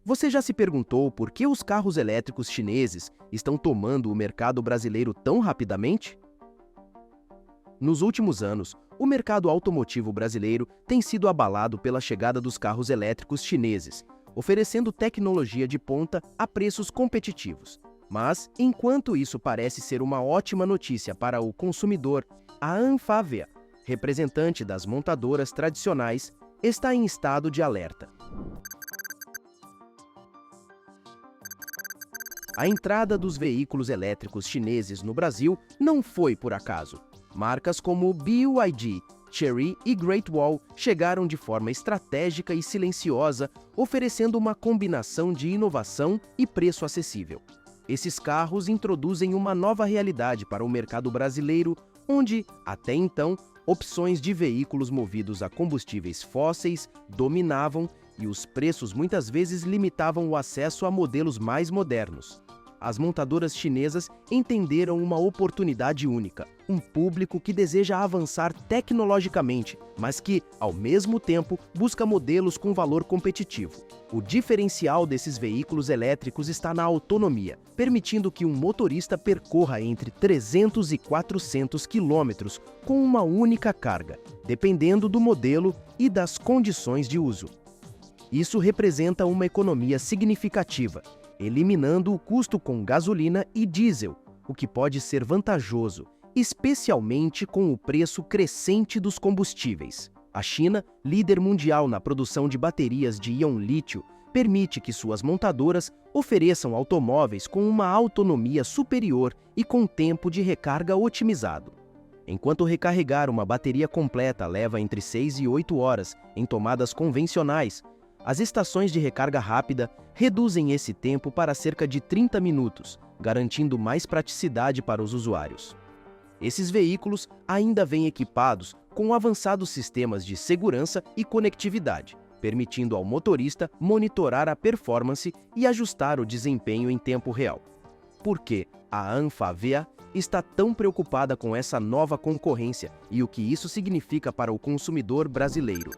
Você já se perguntou por que os carros elétricos chineses estão tomando o mercado brasileiro tão rapidamente? Nos últimos anos, o mercado automotivo brasileiro tem sido abalado pela chegada dos carros elétricos chineses, oferecendo tecnologia de ponta a preços competitivos. Mas, enquanto isso parece ser uma ótima notícia para o consumidor, a Anfavea, representante das montadoras tradicionais, está em estado de alerta. A entrada dos veículos elétricos chineses no Brasil não foi por acaso. Marcas como BYD, Chery e Great Wall chegaram de forma estratégica e silenciosa, oferecendo uma combinação de inovação e preço acessível. Esses carros introduzem uma nova realidade para o mercado brasileiro, onde, até então, opções de veículos movidos a combustíveis fósseis dominavam e os preços muitas vezes limitavam o acesso a modelos mais modernos. As montadoras chinesas entenderam uma oportunidade única, um público que deseja avançar tecnologicamente, mas que, ao mesmo tempo, busca modelos com valor competitivo. O diferencial desses veículos elétricos está na autonomia, permitindo que um motorista percorra entre 300 e 400 quilômetros com uma única carga, dependendo do modelo e das condições de uso. Isso representa uma economia significativa, eliminando o custo com gasolina e diesel, o que pode ser vantajoso, especialmente com o preço crescente dos combustíveis. A China, líder mundial na produção de baterias de íon lítio, permite que suas montadoras ofereçam automóveis com uma autonomia superior e com tempo de recarga otimizado. Enquanto recarregar uma bateria completa leva entre 6 e 8 horas em tomadas convencionais, as estações de recarga rápida reduzem esse tempo para cerca de 30 minutos, garantindo mais praticidade para os usuários. Esses veículos ainda vêm equipados com avançados sistemas de segurança e conectividade, permitindo ao motorista monitorar a performance e ajustar o desempenho em tempo real. Por que a Anfavea está tão preocupada com essa nova concorrência e o que isso significa para o consumidor brasileiro?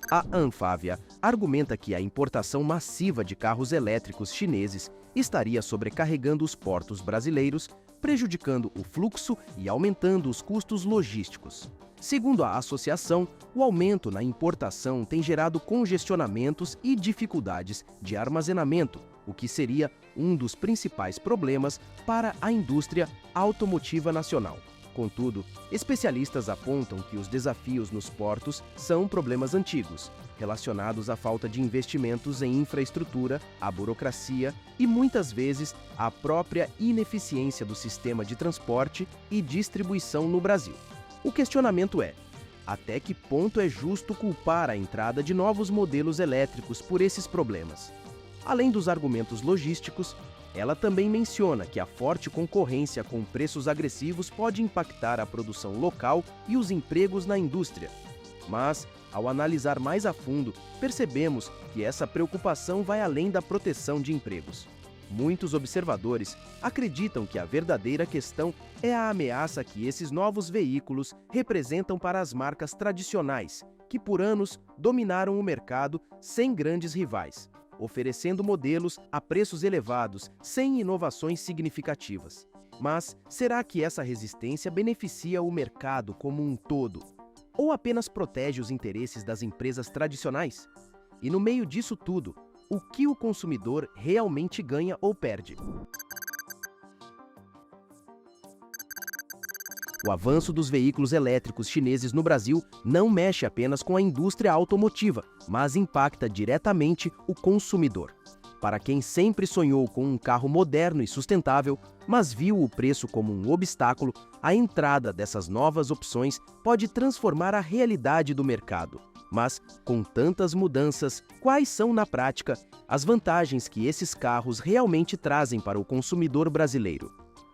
A Anfavea argumenta que a importação massiva de carros elétricos chineses estaria sobrecarregando os portos brasileiros, prejudicando o fluxo e aumentando os custos logísticos. Segundo a associação, o aumento na importação tem gerado congestionamentos e dificuldades de armazenamento, o que seria um dos principais problemas para a indústria automotiva nacional. Contudo, especialistas apontam que os desafios nos portos são problemas antigos, relacionados à falta de investimentos em infraestrutura, à burocracia e, muitas vezes, à própria ineficiência do sistema de transporte e distribuição no Brasil. O questionamento é: até que ponto é justo culpar a entrada de novos modelos elétricos por esses problemas? Além dos argumentos logísticos, ela também menciona que a forte concorrência com preços agressivos pode impactar a produção local e os empregos na indústria. Mas, ao analisar mais a fundo, percebemos que essa preocupação vai além da proteção de empregos. Muitos observadores acreditam que a verdadeira questão é a ameaça que esses novos veículos representam para as marcas tradicionais, que por anos dominaram o mercado sem grandes rivais, oferecendo modelos a preços elevados, sem inovações significativas. Mas será que essa resistência beneficia o mercado como um todo? Ou apenas protege os interesses das empresas tradicionais? E no meio disso tudo, o que o consumidor realmente ganha ou perde? O avanço dos veículos elétricos chineses no Brasil não mexe apenas com a indústria automotiva, mas impacta diretamente o consumidor. Para quem sempre sonhou com um carro moderno e sustentável, mas viu o preço como um obstáculo, a entrada dessas novas opções pode transformar a realidade do mercado. Mas, com tantas mudanças, quais são, na prática, as vantagens que esses carros realmente trazem para o consumidor brasileiro?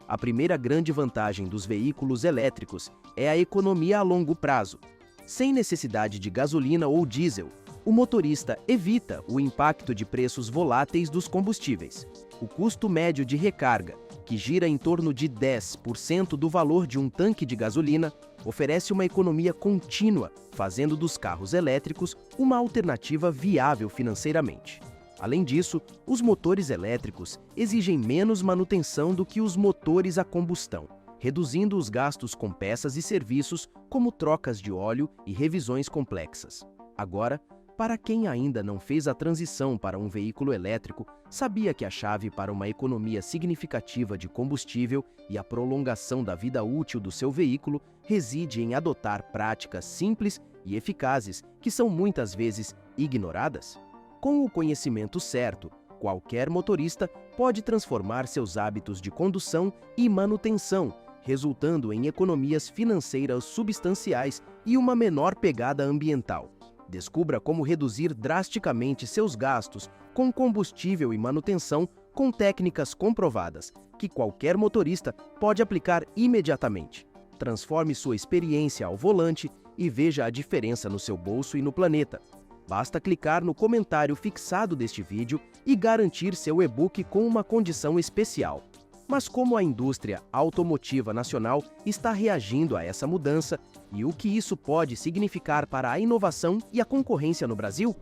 A primeira grande vantagem dos veículos elétricos é a economia a longo prazo. Sem necessidade de gasolina ou diesel, o motorista evita o impacto de preços voláteis dos combustíveis. O custo médio de recarga, que gira em torno de 10% do valor de um tanque de gasolina, oferece uma economia contínua, fazendo dos carros elétricos uma alternativa viável financeiramente. Além disso, os motores elétricos exigem menos manutenção do que os motores a combustão, reduzindo os gastos com peças e serviços como trocas de óleo e revisões complexas. Agora, para quem ainda não fez a transição para um veículo elétrico, sabia que a chave para uma economia significativa de combustível e a prolongação da vida útil do seu veículo reside em adotar práticas simples e eficazes que são muitas vezes ignoradas? Com o conhecimento certo, qualquer motorista pode transformar seus hábitos de condução e manutenção, resultando em economias financeiras substanciais e uma menor pegada ambiental. Descubra como reduzir drasticamente seus gastos com combustível e manutenção com técnicas comprovadas, que qualquer motorista pode aplicar imediatamente. Transforme sua experiência ao volante e veja a diferença no seu bolso e no planeta. Basta clicar no comentário fixado deste vídeo e garantir seu e-book com uma condição especial. Mas como a indústria automotiva nacional está reagindo a essa mudança e o que isso pode significar para a inovação e a concorrência no Brasil?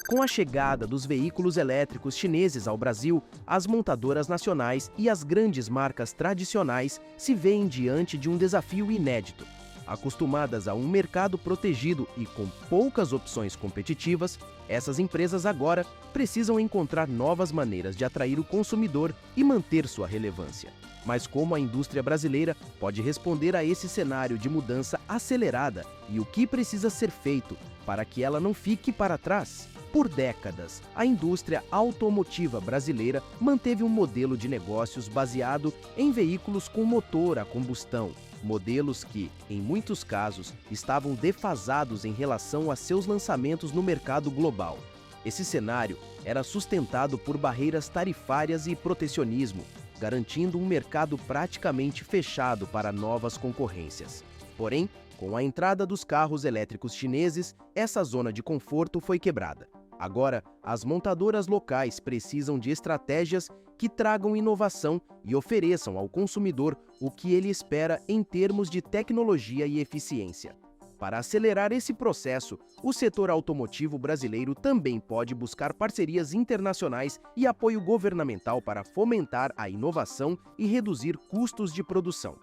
Com a chegada dos veículos elétricos chineses ao Brasil, as montadoras nacionais e as grandes marcas tradicionais se veem diante de um desafio inédito. Acostumadas a um mercado protegido e com poucas opções competitivas, essas empresas agora precisam encontrar novas maneiras de atrair o consumidor e manter sua relevância. Mas como a indústria brasileira pode responder a esse cenário de mudança acelerada e o que precisa ser feito para que ela não fique para trás? Por décadas, a indústria automotiva brasileira manteve um modelo de negócios baseado em veículos com motor a combustão, modelos que, em muitos casos, estavam defasados em relação a seus lançamentos no mercado global. Esse cenário era sustentado por barreiras tarifárias e protecionismo, garantindo um mercado praticamente fechado para novas concorrências. Porém, com a entrada dos carros elétricos chineses, essa zona de conforto foi quebrada. Agora, as montadoras locais precisam de estratégias que tragam inovação e ofereçam ao consumidor o que ele espera em termos de tecnologia e eficiência. Para acelerar esse processo, o setor automotivo brasileiro também pode buscar parcerias internacionais e apoio governamental para fomentar a inovação e reduzir custos de produção.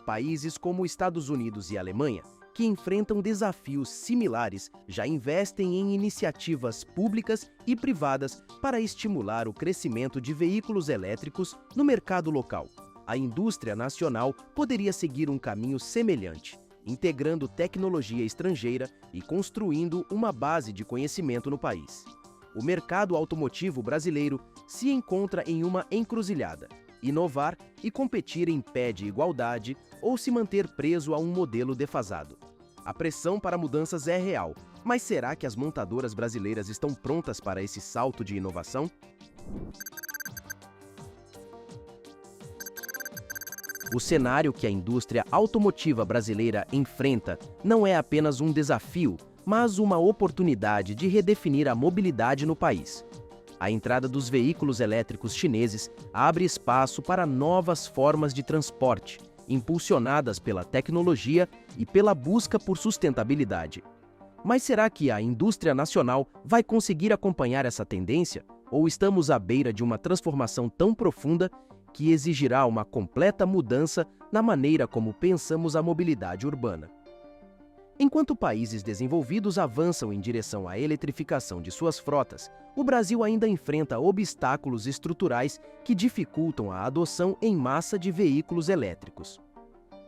Países como Estados Unidos e Alemanha, que enfrentam desafios similares, já investem em iniciativas públicas e privadas para estimular o crescimento de veículos elétricos no mercado local. A indústria nacional poderia seguir um caminho semelhante, integrando tecnologia estrangeira e construindo uma base de conhecimento no país. O mercado automotivo brasileiro se encontra em uma encruzilhada: inovar e competir em pé de igualdade ou se manter preso a um modelo defasado. A pressão para mudanças é real, mas será que as montadoras brasileiras estão prontas para esse salto de inovação? O cenário que a indústria automotiva brasileira enfrenta não é apenas um desafio, mas uma oportunidade de redefinir a mobilidade no país. A entrada dos veículos elétricos chineses abre espaço para novas formas de transporte, impulsionadas pela tecnologia e pela busca por sustentabilidade. Mas será que a indústria nacional vai conseguir acompanhar essa tendência? Ou estamos à beira de uma transformação tão profunda que exigirá uma completa mudança na maneira como pensamos a mobilidade urbana? Enquanto países desenvolvidos avançam em direção à eletrificação de suas frotas, o Brasil ainda enfrenta obstáculos estruturais que dificultam a adoção em massa de veículos elétricos.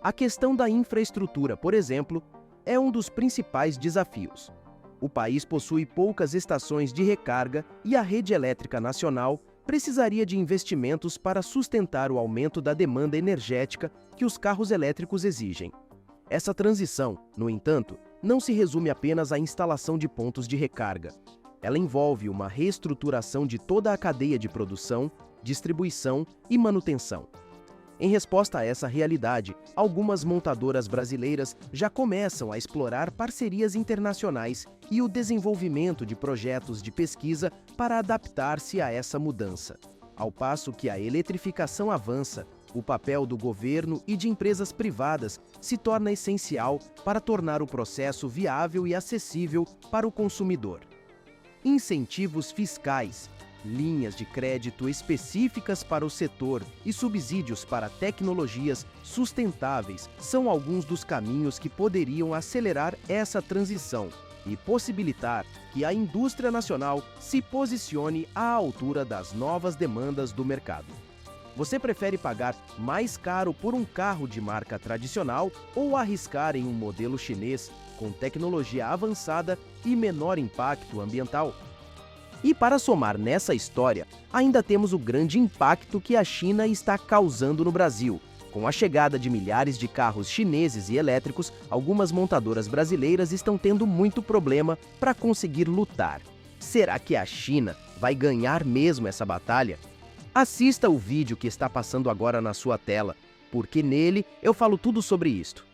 A questão da infraestrutura, por exemplo, é um dos principais desafios. O país possui poucas estações de recarga e a rede elétrica nacional precisaria de investimentos para sustentar o aumento da demanda energética que os carros elétricos exigem. Essa transição, no entanto, não se resume apenas à instalação de pontos de recarga. Ela envolve uma reestruturação de toda a cadeia de produção, distribuição e manutenção. Em resposta a essa realidade, algumas montadoras brasileiras já começam a explorar parcerias internacionais e o desenvolvimento de projetos de pesquisa para adaptar-se a essa mudança. Ao passo que a eletrificação avança, o papel do governo e de empresas privadas se torna essencial para tornar o processo viável e acessível para o consumidor. Incentivos fiscais, linhas de crédito específicas para o setor e subsídios para tecnologias sustentáveis são alguns dos caminhos que poderiam acelerar essa transição e possibilitar que a indústria nacional se posicione à altura das novas demandas do mercado. Você prefere pagar mais caro por um carro de marca tradicional ou arriscar em um modelo chinês com tecnologia avançada e menor impacto ambiental? E para somar nessa história, ainda temos o grande impacto que a China está causando no Brasil. Com a chegada de milhares de carros chineses e elétricos, algumas montadoras brasileiras estão tendo muito problema para conseguir lutar. Será que a China vai ganhar mesmo essa batalha? Assista o vídeo que está passando agora na sua tela, porque nele eu falo tudo sobre isto.